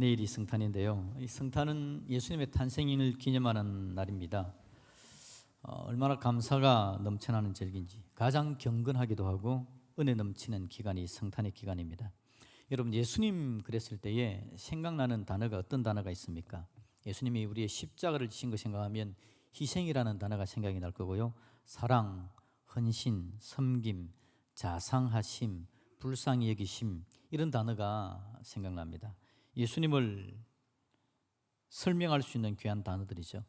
내일이 성탄인데요. 이 성탄은 예수님의 탄생을 기념하는 날입니다. 얼마나 감사가 넘쳐나는 절기인지 가장 경건하기도 하고 은혜 넘치는 기간이 성탄의 기간입니다. 여러분, 예수님 그랬을 때에 생각나는 단어가 어떤 단어가 있습니까? 예수님이 우리의 십자가를 지신 거 생각하면 희생이라는 단어가 생각이 날 거고요. 사랑, 헌신, 섬김, 자상하심, 불쌍히 여기심, 이런 단어가 생각납니다. 예수님을 설명할 수 있는 귀한 단어들이죠.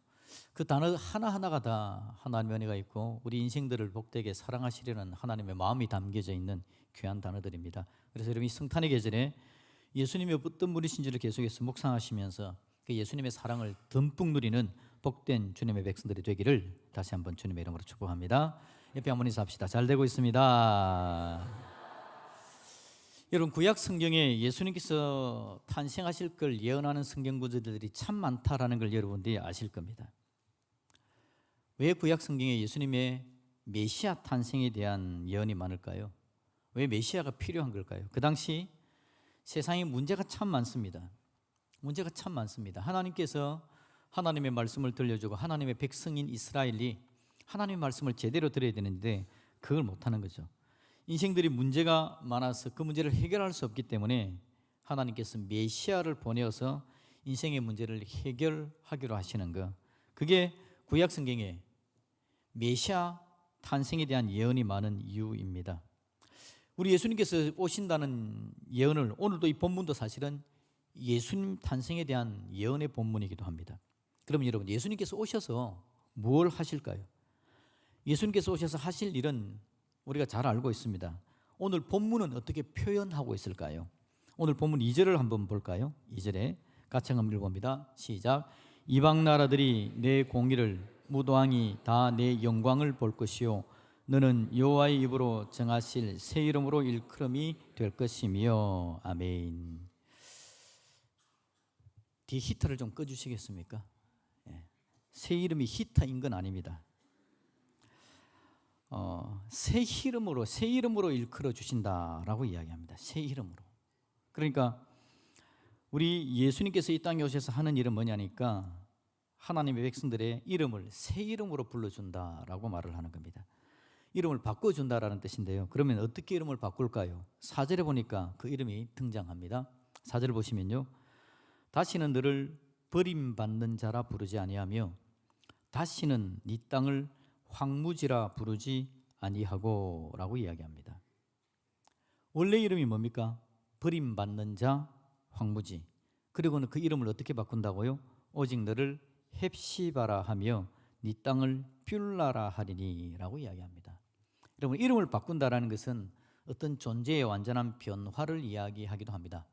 그 단어 하나하나가 다 하나님의 은혜가 있고 우리 인생들을 복되게 사랑하시려는 하나님의 마음이 담겨져 있는 귀한 단어들입니다. 그래서 여러분, 이 성탄의 계절에 예수님이 어떤 분이신지를 계속해서 묵상하시면서 그 예수님의 사랑을 듬뿍 누리는 복된 주님의 백성들이 되기를 다시 한번 주님의 이름으로 축복합니다. 옆에 한번 인사합시다. 잘 되고 있습니다. 여러분, 구약 성경에 예수님께서 탄생하실 걸 예언하는 성경 구절들이 참 많다라는 걸 여러분들이 아실 겁니다. 왜 구약 성경에 예수님의 메시아 탄생에 대한 예언이 많을까요? 왜 메시아가 필요한 걸까요? 그 당시 세상에 문제가 참 많습니다. 문제가 참 많습니다. 하나님께서 하나님의 말씀을 들려주고 하나님의 백성인 이스라엘이 하나님의 말씀을 제대로 들어야 되는데 그걸 못하는 거죠. 인생들이 문제가 많아서 그 문제를 해결할 수 없기 때문에 하나님께서 메시아를 보내어서 인생의 문제를 해결하기로 하시는 것, 그게 구약 성경에 메시아 탄생에 대한 예언이 많은 이유입니다. 우리 예수님께서 오신다는 예언을, 오늘도 이 본문도 사실은 예수님 탄생에 대한 예언의 본문이기도 합니다. 그럼 여러분, 예수님께서 오셔서 뭘 하실까요? 예수님께서 오셔서 하실 일은 우리가 잘 알고 있습니다. 오늘 본문은 어떻게 표현하고 있을까요? 오늘 본문 2절을 한번 볼까요? 2절에 같이 한번 읽어봅니다. 시작. 이방 나라들이 내 공의를, 무도왕이 다 내 영광을 볼 것이요 너는 여호와의 입으로 정하실 새 이름으로 일컬음이 될 것이며. 아멘. 뒤에 히터를 좀 꺼주시겠습니까? 새 이름이 히터인 건 아닙니다. 새 이름으로 일컬어 주신다라고 이야기합니다. 새 이름으로. 그러니까 우리 예수님께서 이 땅에 오셔서 하는 일은 뭐냐니까 하나님의 백성들의 이름을 새 이름으로 불러준다라고 말을 하는 겁니다. 이름을 바꿔준다라는 뜻인데요. 그러면 어떻게 이름을 바꿀까요? 4절에 보니까 그 이름이 등장합니다. 4절을 보시면요, 다시는 너를 버림받는 자라 부르지 아니하며 다시는 네 땅을 황무지라 부르지 아니하고 라고 이야기합니다. 원래 이름이 뭡니까? 버림받는 자, 황무지. 그리고는 그 이름을 어떻게 바꾼다고요? 오직 너를 헵시바라 하며 네 땅을 뷸라라 하리니 라고 이야기합니다. 여러분, 이름을 바꾼다라는 것은 어떤 존재의 완전한 변화를 이야기하기도 합니다.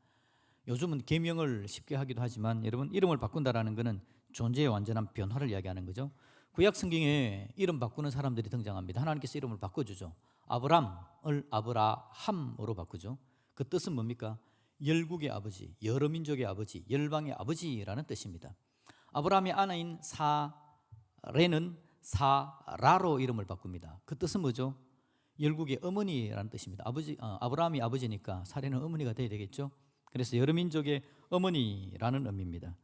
요즘은 계명을 쉽게 하기도 하지만 여러분, 이름을 바꾼다라는 것은 존재의 완전한 변화를 이야기하는 거죠. 구약 성경에 이름 바꾸는 사람들이 등장합니다. 하나님께서 이름을 바꿔주죠. 아브람을 아브라함으로 바꾸죠. 그 뜻은 뭡니까? 열국의 아버지, 여러 민족의 아버지, 열방의 아버지라는 뜻입니다. 아브라함의 아내인 사레는 사라로 이름을 바꿉니다. 그 뜻은 뭐죠? 열국의 어머니라는 뜻입니다. 아브라함이 아버지니까 사레는 어머니가 돼야 되겠죠. 그래서 여러 민족의 어머니라는 의미입니다.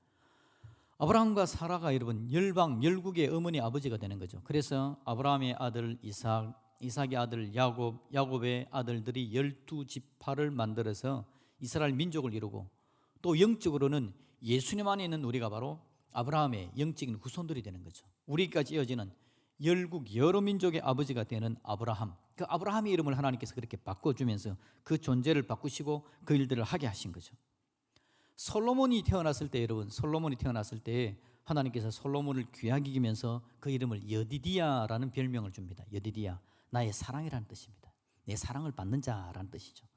아브라함과 사라가 여러분 열국의 어머니 아버지가 되는 거죠. 그래서 아브라함의 아들 이삭, 이삭의 아들 야곱, 야곱의 아들들이 12지파를 만들어서 이스라엘 민족을 이루고, 또 영적으로는 예수님 안에 있는 우리가 바로 아브라함의 영적인 후손들이 되는 거죠. 우리까지 이어지는 열국 여러 민족의 아버지가 되는 아브라함, 그 아브라함의 이름을 하나님께서 그렇게 바꿔주면서 그 존재를 바꾸시고 그 일들을 하게 하신 거죠. 솔로몬이 태어났을 때, 여러분, 솔로몬이 태어났을 때 하나님께서 솔로몬을 귀하게 여기면서 그 이름을 여디디야라는 별명을 줍니다. 여디디야, 나의 사랑이라는 뜻입니다. 내 사랑을 받는 자라는 뜻이죠.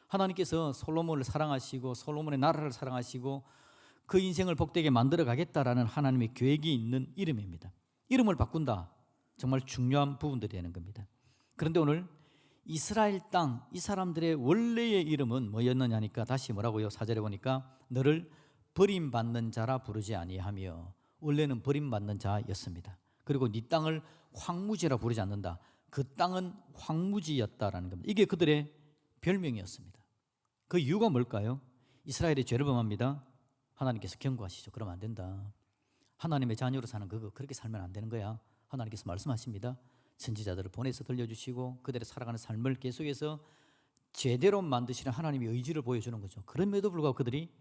하나님께서 솔로몬을 사랑하시고 솔로몬의 나라를 사랑하시고 그 인생을 복되게 만들어 가겠다라는 하나님의 계획이 있는 이름입니다. 이름을 바꾼다, 정말 중요한 부분들이 되는 겁니다. 그런데 오늘 이스라엘 땅, 이 사람들의 원래의 이름은 뭐였느냐니까 다시 뭐라고요? 4절에 보니까 너를 버림받는 자라 부르지 아니하며, 원래는 버림받는 자였습니다. 그리고 네 땅을 황무지라 부르지 않는다. 그 땅은 황무지였다라는 겁니다. 이게 그들의 별명이었습니다. 그 이유가 뭘까요? 이스라엘이 죄를 범합니다. 하나님께서 경고하시죠. 그러면 안 된다. 하나님의 자녀로 사는 그거 그렇게 살면 안 되는 거야. 하나님께서 말씀하십니다. 선지자들을 보내서 들려주시고 그들의 살아가는 삶을 계속해서 제대로 만드시는 하나님의 의지를 보여주는 거죠. 그럼에도 불구하고 그들이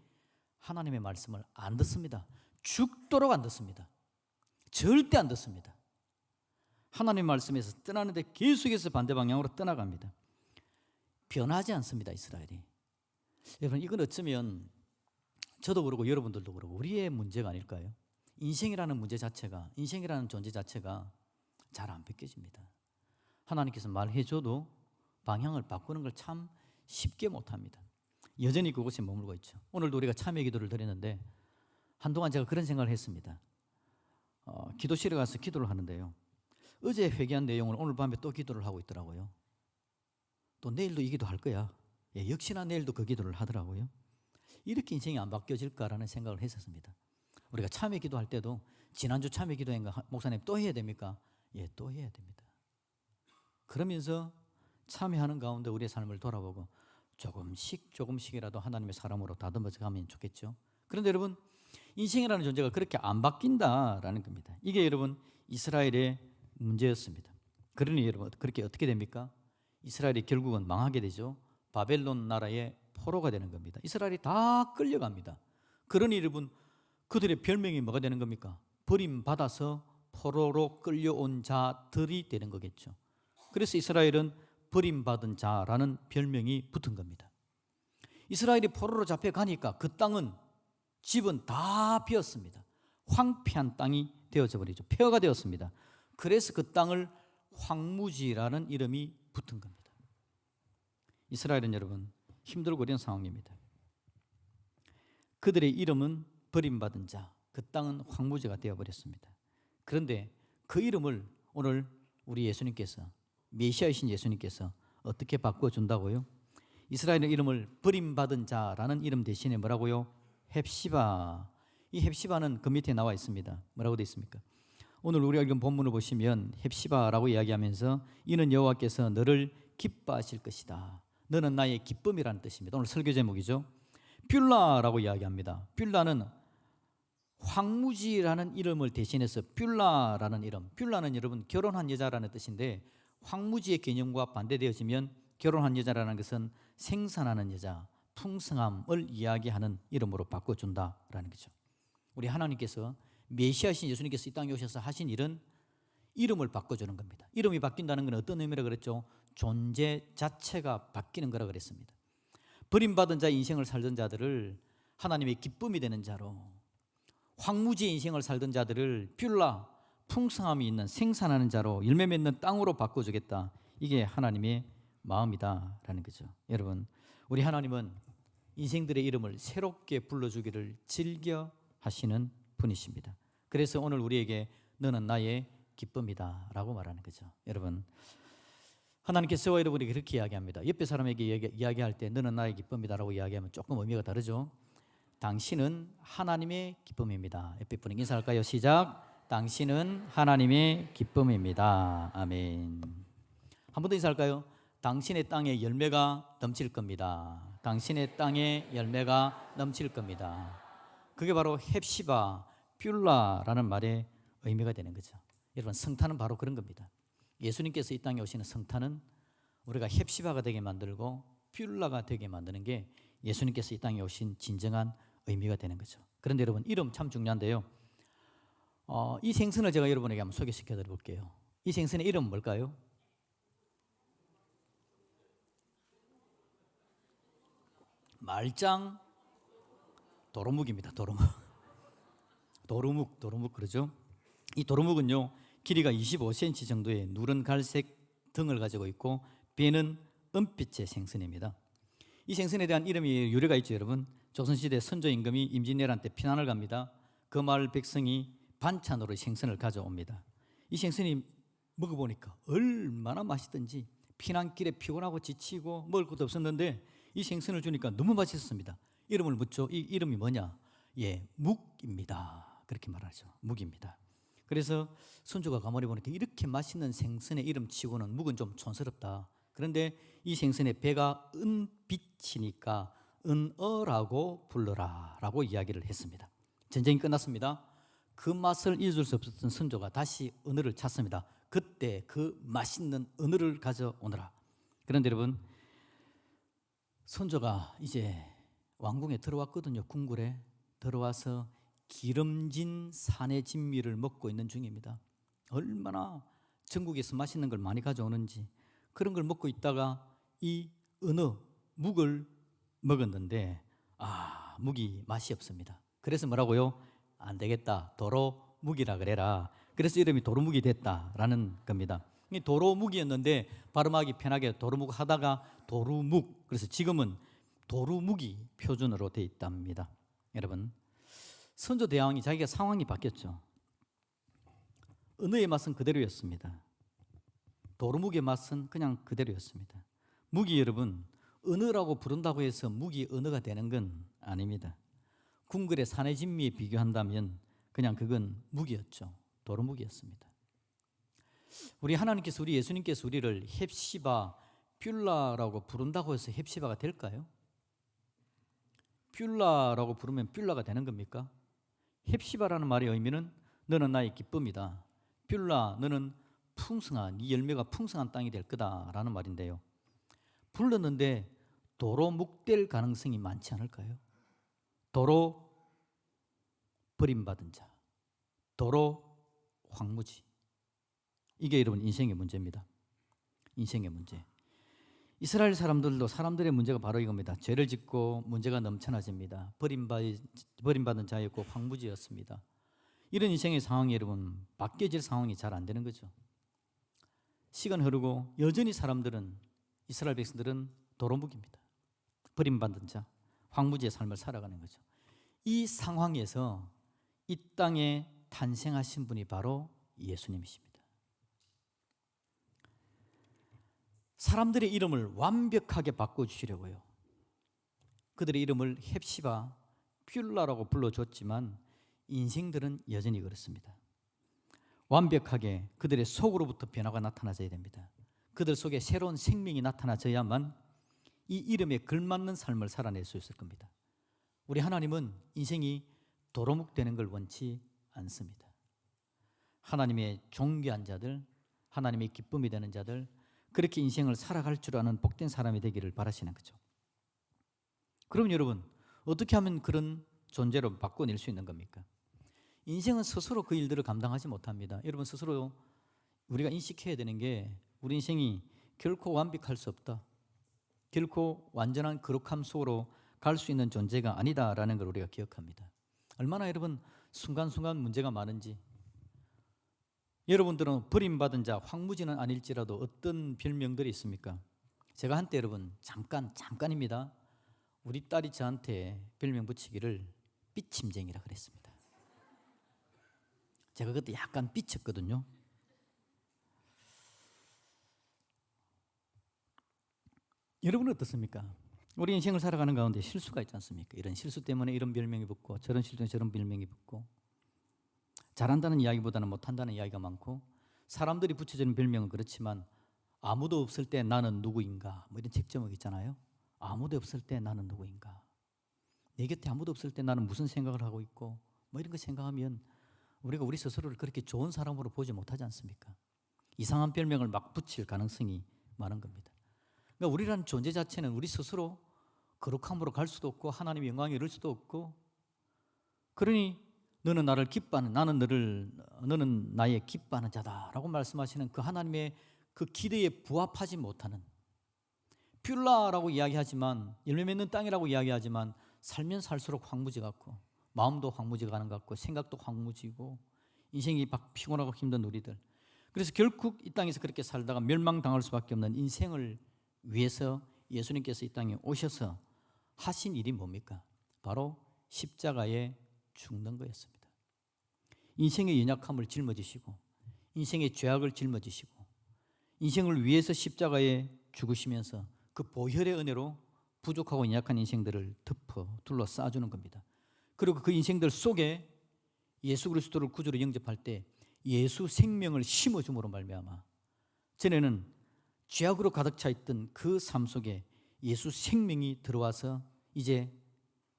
하나님의 말씀을 안 듣습니다. 죽도록 안 듣습니다. 절대 안 듣습니다. 하나님의 말씀에서 떠나는데 계속해서 반대 방향으로 떠나갑니다. 변하지 않습니다. 이스라엘이. 여러분, 이건 어쩌면 저도 그러고 여러분들도 그러고 우리의 문제가 아닐까요? 인생이라는 문제 자체가, 인생이라는 존재 자체가 잘 안 벗겨집니다. 하나님께서 말해줘도 방향을 바꾸는 걸 참 쉽게 못합니다. 여전히 그곳에 머물고 있죠. 오늘도 우리가 참회 기도를 드렸는데 한동안 제가 그런 생각을 했습니다. 기도실에 가서 기도를 하는데요, 어제 회개한 내용을 오늘 밤에 또 기도를 하고 있더라고요. 또 내일도 이 기도 할 거야. 역시나 내일도 그 기도를 하더라고요. 이렇게 인생이 안 바뀌어질까라는 생각을 했었습니다. 우리가 참회 기도할 때도 지난주 참회 기도인가 목사님 또 해야 됩니까? 예, 또 해야 됩니다. 그러면서 참회하는 가운데 우리의 삶을 돌아보고 조금씩이라도 하나님의 사람으로 다듬어져 가면 좋겠죠. 그런데 여러분, 인생이라는 존재가 그렇게 안 바뀐다라는 겁니다. 이게 여러분 이스라엘의 문제였습니다. 그러니 여러분 그렇게 어떻게 됩니까? 이스라엘이 결국은 망하게 되죠. 바벨론 나라의 포로가 되는 겁니다. 이스라엘이 다 끌려갑니다. 그러니 여러분 그들의 별명이 뭐가 되는 겁니까? 버림받아서 포로로 끌려온 자들이 되는 거겠죠. 그래서 이스라엘은 버림받은 자라는 별명이 붙은 겁니다. 이스라엘이 포로로 잡혀가니까 그 땅은, 집은 다 비었습니다. 황폐한 땅이 되어져 버리죠. 폐허가 되었습니다. 그래서 그 땅을 황무지라는 이름이 붙은 겁니다. 이스라엘은 여러분 힘들고 어려운 상황입니다. 그들의 이름은 버림받은 자, 그 땅은 황무지가 되어버렸습니다. 그런데 그 이름을 오늘 우리 예수님께서, 메시아이신 예수님께서 어떻게 바꿔준다고요? 이스라엘의 이름을 버림받은 자라는 이름 대신에 뭐라고요? 헵시바. 이 헵시바는 그 밑에 나와 있습니다. 뭐라고 되어 있습니까? 오늘 우리가 읽은 본문을 보시면 헵시바라고 이야기하면서 이는 여호와께서 너를 기뻐하실 것이다. 너는 나의 기쁨이라는 뜻입니다. 오늘 설교 제목이죠. 뷸라라고 이야기합니다. 뷸라는 황무지라는 이름을 대신해서 뷸라라는 이름. 뷸라는 여러분 결혼한 여자라는 뜻인데 황무지의 개념과 반대되어지면 결혼한 여자라는 것은 생산하는 여자, 풍성함을 이야기하는 이름으로 바꿔준다라는 거죠. 우리 하나님께서 메시아신 예수님께서 이 땅에 오셔서 하신 일은 이름을 바꿔주는 겁니다. 이름이 바뀐다는 건 어떤 의미라 그랬죠? 존재 자체가 바뀌는 거라 그랬습니다. 버림받은 자의 인생을 살던 자들을 하나님의 기쁨이 되는 자로, 황무지의 인생을 살던 자들을 뷸라, 풍성함이 있는 생산하는 자로, 열매 맺는 땅으로 바꿔주겠다. 이게 하나님의 마음이다라는 거죠. 여러분, 우리 하나님은 인생들의 이름을 새롭게 불러주기를 즐겨 하시는 분이십니다. 그래서 오늘 우리에게 너는 나의 기쁨이다 라고 말하는 거죠. 여러분, 하나님께서 여러분에게 그렇게 이야기합니다. 옆에 사람에게 이야기할 때 너는 나의 기쁨이다 라고 이야기하면 조금 의미가 다르죠. 당신은 하나님의 기쁨입니다. 옆에 분에게 인사할까요? 시작. 당신은 하나님의 기쁨입니다. 아멘. 한 번 더 인사할까요? 당신의 땅에 열매가 넘칠 겁니다. 당신의 땅에 열매가 넘칠 겁니다. 그게 바로 헵시바, 뷸라라는 말의 의미가 되는 거죠. 여러분, 성탄은 바로 그런 겁니다. 예수님께서 이 땅에 오시는 성탄은 우리가 헵시바가 되게 만들고 뷸라가 되게 만드는 게 예수님께서 이 땅에 오신 진정한 의미가 되는 거죠. 그런데 여러분, 이름 참 중요한데요. 이 생선을 제가 여러분에게 한번 소개시켜 드릴게요. 이 생선의 이름은 뭘까요? 말짱 도루묵입니다. 도루묵 그러죠? 이 도루묵은요 길이가 25cm 정도의 누런 갈색 등을 가지고 있고 배는 은빛의 생선입니다. 이 생선에 대한 이름이 유래가 있죠. 여러분, 조선시대 선조 임금이 임진왜란 때 피난을 갑니다. 그 마을 백성이 반찬으로 생선을 가져옵니다. 이 생선이 먹어보니까 얼마나 맛있던지 피난길에 피곤하고 지치고 먹을 것도 없었는데 이 생선을 주니까 너무 맛있었습니다. 이름을 묻죠. 이 이름이 뭐냐? 예, 묵입니다. 그렇게 말하죠. 묵입니다. 그래서 선조가 가만히 보니까 이렇게 맛있는 생선의 이름 치고는 묵은 좀 촌스럽다. 그런데 이 생선의 배가 은빛이니까 은어라고 불러라 라고 이야기를 했습니다. 전쟁이 끝났습니다. 그 맛을 잊을 수 없었던 선조가 다시 은어를 찾습니다. 그때 그 맛있는 은어를 가져오너라. 그런데 여러분, 선조가 이제 왕궁에 들어왔거든요. 궁궐에 들어와서 기름진 산의 진미를 먹고 있는 중입니다. 얼마나 전국에서 맛있는 걸 많이 가져오는지 그런 걸 먹고 있다가 이 은어, 묵을 먹었는데 묵이 맛이 없습니다. 그래서 뭐라고요? 안 되겠다, 도로묵이라 그래라. 그래서 이름이 도루묵이 됐다라는 겁니다. 도루묵이었는데 발음하기 편하게 도루묵 하다가 도루묵, 그래서 지금은 도루묵이 표준어로 되어 있답니다. 여러분, 선조 대왕이 자기가 상황이 바뀌었죠. 은어의 맛은 그대로였습니다. 도루묵의 맛은 그냥 그대로였습니다. 묵이 여러분, 은어라고 부른다고 해서 묵이 은어가 되는 건 아닙니다. 궁궐의 산의 진미에 비교한다면 그냥 그건 묵이었죠. 도루묵이었습니다. 우리 하나님께서, 우리 예수님께서 우리를 헵시바, 뷸라라고 부른다고 해서 헵시바가 될까요? 뷸라라고 부르면 뷸라가 되는 겁니까? 헵시바라는 말의 의미는 너는 나의 기쁨이다. 뷸라, 너는 풍성한, 네 열매가 풍성한 땅이 될 거다라는 말인데요. 불렀는데 도로 묵될 가능성이 많지 않을까요? 도로 버림받은 자, 도로 황무지. 이게 여러분 인생의 문제입니다. 인생의 문제. 이스라엘 사람들도 사람들의 문제가 바로 이겁니다. 죄를 짓고 문제가 넘쳐나집니다. 버림받은 자였고 황무지였습니다. 이런 인생의 상황이 여러분 바뀌어질 상황이 잘 안 되는 거죠. 시간 흐르고 여전히 사람들은, 이스라엘 백성들은 도루묵입니다. 버림받은 자, 황무지의 삶을 살아가는 거죠. 이 상황에서 이 땅에 탄생하신 분이 바로 예수님이십니다. 사람들의 이름을 완벽하게 바꿔주시려고요. 그들의 이름을 헵시바, 뷸라라고 불러줬지만 인생들은 여전히 그렇습니다. 완벽하게 그들의 속으로부터 변화가 나타나져야 됩니다. 그들 속에 새로운 생명이 나타나져야만 이 이름에 걸맞는 삶을 살아낼 수 있을 겁니다. 우리 하나님은 인생이 도루묵 되는 걸 원치 않습니다. 하나님의 존귀한 자들, 하나님의 기쁨이 되는 자들, 그렇게 인생을 살아갈 줄 아는 복된 사람이 되기를 바라시는 거죠. 그럼 여러분, 어떻게 하면 그런 존재로 바꿔낼 수 있는 겁니까? 인생은 스스로 그 일들을 감당하지 못합니다. 여러분, 스스로 우리가 인식해야 되는 게 우리 인생이 결코 완벽할 수 없다, 결코 완전한 거룩함 속으로 갈 수 있는 존재가 아니다라는 걸 우리가 기억합니다. 얼마나 여러분 순간순간 문제가 많은지. 여러분들은 버림받은 자, 황무지는 아닐지라도 어떤 별명들이 있습니까? 제가 한때 여러분 잠깐입니다, 우리 딸이 저한테 별명 붙이기를 삐침쟁이라 그랬습니다. 제가 그때 약간 삐쳤거든요. 여러분은 어떻습니까? 우리 인생을 살아가는 가운데 실수가 있지 않습니까? 이런 실수 때문에 이런 별명이 붙고, 저런 실수 때문에 저런 별명이 붙고, 잘한다는 이야기보다는 못한다는 이야기가 많고, 사람들이 붙여주는 별명은 그렇지만 아무도 없을 때 나는 누구인가, 뭐 이런 책 제목 있잖아요. 아무도 없을 때 나는 누구인가, 내 곁에 아무도 없을 때 나는 무슨 생각을 하고 있고, 뭐 이런 거 생각하면 우리가 우리 스스로를 그렇게 좋은 사람으로 보지 못하지 않습니까? 이상한 별명을 막 붙일 가능성이 많은 겁니다. 그러니까 우리라는 존재 자체는 우리 스스로 거룩함으로 갈 수도 없고 하나님의 영광에 이를 수도 없고, 그러니 너는 나를 기뻐하는, 너는 나의 기뻐하는 자다라고 말씀하시는 그 하나님의 그 기대에 부합하지 못하는, 뷸라라고 이야기하지만, 열매 맺는 땅이라고 이야기하지만 살면 살수록 황무지 같고, 마음도 황무지가 가는 것 같고, 생각도 황무지고, 인생이 피곤하고 힘든 우리들. 그래서 결국 이 땅에서 그렇게 살다가 멸망당할 수밖에 없는 인생을 위해서 예수님께서 이 땅에 오셔서 하신 일이 뭡니까? 바로 십자가에 죽는 거였습니다. 인생의 연약함을 짊어지시고, 인생의 죄악을 짊어지시고, 인생을 위해서 십자가에 죽으시면서 그 보혈의 은혜로 부족하고 연약한 인생들을 덮어 둘러싸주는 겁니다. 그리고 그 인생들 속에 예수 그리스도를 구주로 영접할 때 예수 생명을 심어줌으로 말미암아 전에는 죄악으로 가득 차 있던 그 삶 속에 예수 생명이 들어와서 이제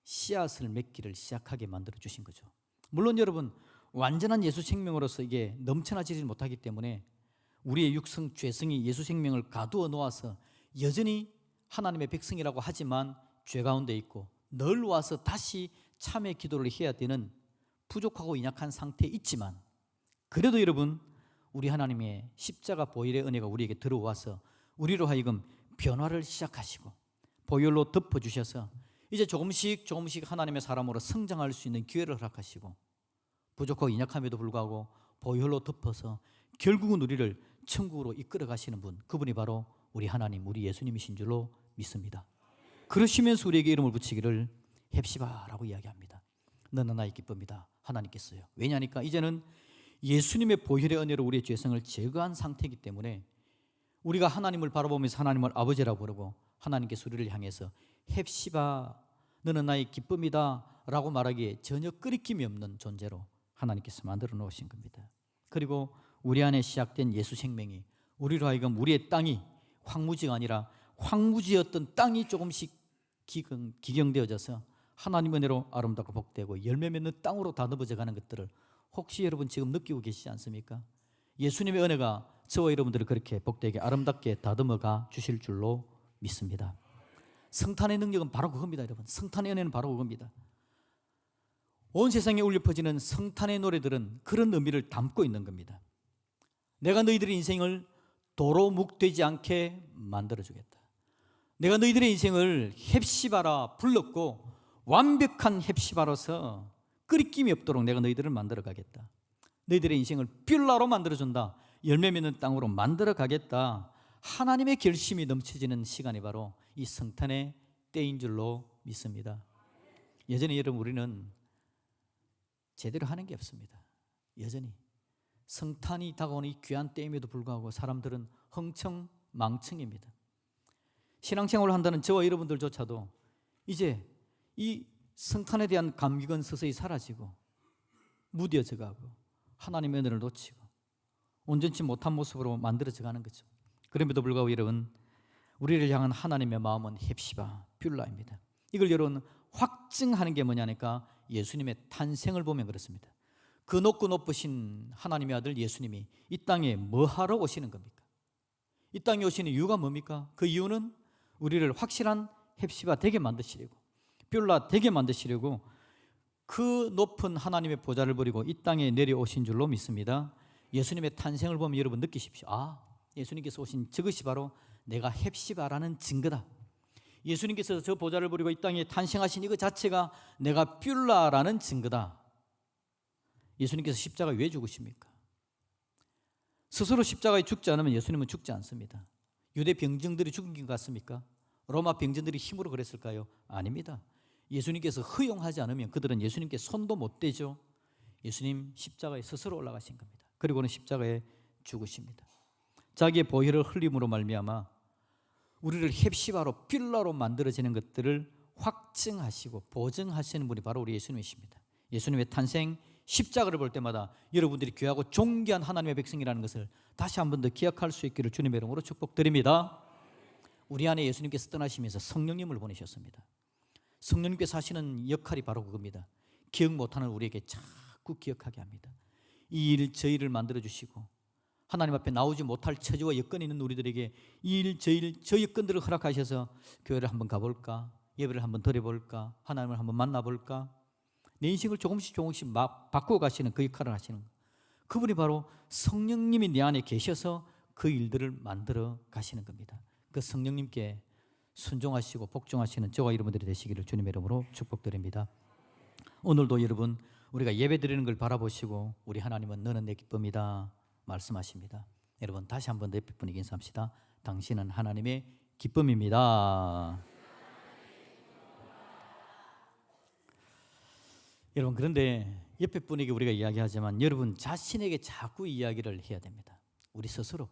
씨앗을 맺기를 시작하게 만들어 주신 거죠. 물론 여러분 완전한 예수 생명으로서 이게 넘쳐나지를 못하기 때문에 우리의 육성 죄성이 예수 생명을 가두어 놓아서 여전히 하나님의 백성이라고 하지만 죄 가운데 있고 늘 와서 다시 참회 기도를 해야 되는 부족하고 연약한 상태에 있지만, 그래도 여러분 우리 하나님의 십자가 보혈의 은혜가 우리에게 들어와서 우리로 하여금 변화를 시작하시고 보혈로 덮어주셔서 이제 조금씩 하나님의 사람으로 성장할 수 있는 기회를 허락하시고, 부족하고 연약함에도 불구하고 보혈로 덮어서 결국은 우리를 천국으로 이끌어 가시는 분, 그분이 바로 우리 하나님, 우리 예수님이신 줄로 믿습니다. 그러시면서 우리에게 이름을 붙이기를 헵시바라고 이야기합니다. 너는 나의 기쁨이다, 하나님께서요. 왜냐하니까 이제는 예수님의 보혈의 은혜로 우리의 죄성을 제거한 상태이기 때문에 우리가 하나님을 바라보면서 하나님을 아버지라고 부르고 하나님께서 우리를 향해서 헵시바, 너는 나의 기쁨이다 라고 말하기에 전혀 끄리낌이 없는 존재로 하나님께서 만들어 놓으신 겁니다. 그리고 우리 안에 시작된 예수 생명이 우리로 하여금 우리의 땅이 황무지가 아니라 황무지였던 땅이 조금씩 기경되어져서 하나님의 은혜로 아름답고 복되고 열매 맺는 땅으로 다듬어져 가는 것들을 혹시 여러분 지금 느끼고 계시지 않습니까? 예수님의 은혜가 저와 여러분들을 그렇게 복되게 아름답게 다듬어가 주실 줄로 믿습니다. 성탄의 능력은 바로 그겁니다. 여러분, 성탄의 은혜는 바로 그겁니다. 온 세상에 울려 퍼지는 성탄의 노래들은 그런 의미를 담고 있는 겁니다. 내가 너희들의 인생을 도로 묵되지 않게 만들어주겠다. 내가 너희들의 인생을 헵시바라 불렀고 완벽한 헵시바로서 끄리낌이 없도록 내가 너희들을 만들어 가겠다. 너희들의 인생을 뷸라로 만들어준다. 열매 맺는 땅으로 만들어 가겠다. 하나님의 결심이 넘쳐지는 시간이 바로 이 성탄의 때인 줄로 믿습니다. 여전히 여러분 우리는 제대로 하는 게 없습니다. 여전히 성탄이 다가오는 이 귀한 때임에도 불구하고 사람들은 흥청망청입니다. 신앙생활을 한다는 저와 여러분들조차도 이제 이 성탄에 대한 감격은 서서히 사라지고 무뎌져 가고 하나님의 은혜를 놓치고 온전치 못한 모습으로 만들어져 가는 거죠. 그럼에도 불구하고 여러분 우리를 향한 하나님의 마음은 헵시바, 뷸라입니다. 이걸 여러분 확증하는 게 뭐냐니까 예수님의 탄생을 보면 그렇습니다. 그 높고 높으신 하나님의 아들 예수님이 이 땅에 뭐 하러 오시는 겁니까? 이 땅에 오시는 이유가 뭡니까? 그 이유는 우리를 확실한 헵시바 되게 만드시려고, 뷸라 되게 만드시려고 그 높은 하나님의 보좌를 버리고 이 땅에 내려오신 줄로 믿습니다. 예수님의 탄생을 보면 여러분 느끼십시오. 아, 예수님께서 오신 저것이 바로 내가 헵시바라는 증거다. 예수님께서 저 보좌를 버리고 이 땅에 탄생하신 이거 자체가 내가 뷸라라는 증거다. 예수님께서 십자가에 왜 죽으십니까? 스스로 십자가에 죽지 않으면 예수님은 죽지 않습니다. 유대 병정들이 죽은 것 같습니까? 로마 병정들이 힘으로 그랬을까요? 아닙니다. 예수님께서 허용하지 않으면 그들은 예수님께 손도 못 대죠. 예수님 십자가에 스스로 올라가신 겁니다. 그리고는 십자가에 죽으십니다. 자기의 보혈을 흘림으로 말미암아 우리를 헵시바로 뷸라로 만들어지는 것들을 확증하시고 보증하시는 분이 바로 우리 예수님이십니다. 예수님의 탄생, 십자가를 볼 때마다 여러분들이 귀하고 존귀한 하나님의 백성이라는 것을 다시 한 번 더 기억할 수 있기를 주님의 이름으로 축복드립니다. 우리 안에 예수님께서 떠나시면서 성령님을 보내셨습니다. 성령님께서 하시는 역할이 바로 그겁니다. 기억 못하는 우리에게 자꾸 기억하게 합니다. 이 일 저 일을 만들어주시고 하나님 앞에 나오지 못할 처지와 여건이 있는 우리들에게 이 일 저 여건들을 허락하셔서 교회를 한번 가볼까, 예배를 한번 드려볼까, 하나님을 한번 만나볼까, 내 인생을 조금씩 바꾸어 가시는 그 역할을 하시는 그분이 바로 성령님이 내 안에 계셔서 그 일들을 만들어 가시는 겁니다. 그 성령님께 순종하시고 복종하시는 저와 여러분들이 되시기를 주님의 이름으로 축복드립니다. 오늘도 여러분 우리가 예배 드리는 걸 바라보시고 우리 하나님은 너는 내 기쁨이다 말씀하십니다. 여러분 다시 한번 내 옆에 분에게 인사합시다. 당신은 하나님의 기쁨입니다. 여러분 그런데 옆에 분에게 우리가 이야기하지만 여러분 자신에게 자꾸 이야기를 해야 됩니다. 우리 스스로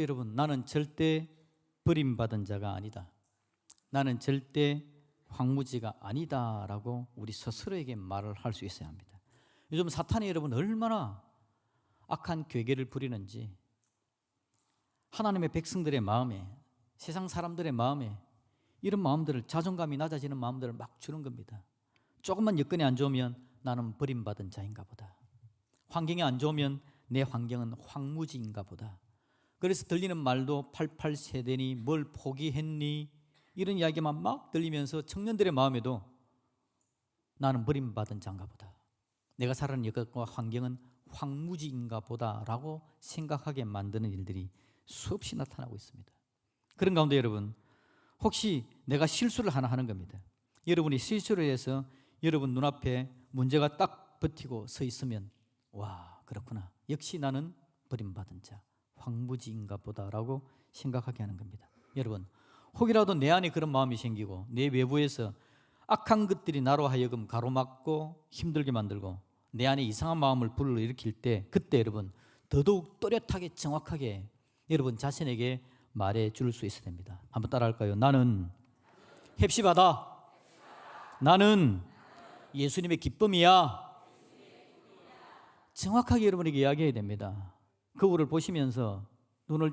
여러분 나는 절대 버림받은 자가 아니다. 나는 절대 황무지가 아니다라고 우리 스스로에게 말을 할 수 있어야 합니다. 요즘 사탄이 여러분 얼마나 악한 괴계를 부리는지 하나님의 백성들의 마음에, 세상 사람들의 마음에 이런 마음들을, 자존감이 낮아지는 마음들을 막 주는 겁니다. 조금만 여건이 안 좋으면 나는 버림받은 자인가 보다. 환경이 안 좋으면 내 환경은 황무지인가 보다. 그래서 들리는 말도 88세대니 뭘 포기했니? 이런 이야기만 막 들리면서 청년들의 마음에도 나는 버림받은 자인가 보다. 내가 살아가는 여건과 환경은 황무지인가 보다라고 생각하게 만드는 일들이 수없이 나타나고 있습니다. 그런 가운데 여러분, 혹시 내가 실수를 하나 하는 겁니다. 여러분이 실수를 해서 여러분 눈앞에 문제가 딱 버티고 서 있으면 와, 그렇구나. 역시 나는 버림받은 자, 황무지인가 보다라고 생각하게 하는 겁니다. 여러분, 혹이라도 내 안에 그런 마음이 생기고 내 외부에서 악한 것들이 나로 하여금 가로막고 힘들게 만들고 내 안에 이상한 마음을 불러일으킬 때, 그때 여러분 더더욱 또렷하게 정확하게 여러분 자신에게 말해 줄 수 있어야 됩니다. 한번 따라할까요? 나는 헵시바다. 나는 예수님의 기쁨이야. 정확하게 여러분에게 이야기해야 됩니다. 거울을 보시면서 눈을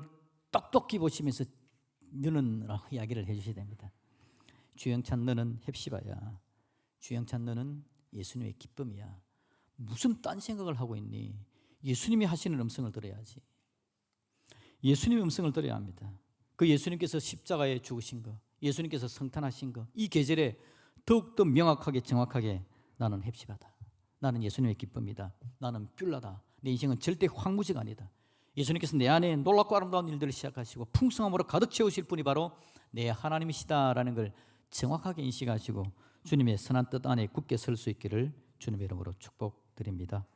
똑똑히 보시면서 너는 라고 이야기를 해주셔야 됩니다. 주영찬, 너는 헵시바야. 주영찬, 너는 예수님의 기쁨이야. 무슨 딴 생각을 하고 있니? 예수님이 하시는 음성을 들어야지. 예수님의 음성을 들어야 합니다. 그 예수님께서 십자가에 죽으신 거, 예수님께서 성탄하신 거, 이 계절에 더욱더 명확하게 정확하게 나는 헵시바다. 나는 예수님의 기쁨이다. 나는 뷸라다. 내 인생은 절대 황무지가 아니다. 예수님께서 내 안에 놀랍고 아름다운 일들을 시작하시고 풍성함으로 가득 채우실 분이 바로 내 하나님이시다라는 걸 정확하게 인식하시고 주님의 선한 뜻 안에 굳게 설 수 있기를 주님의 이름으로 축복드립니다.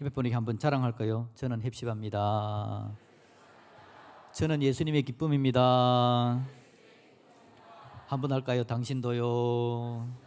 옆에 분에게 한번 자랑할까요? 저는 헵시바입니다. 저는 예수님의 기쁨입니다. 한번 할까요? 당신도요.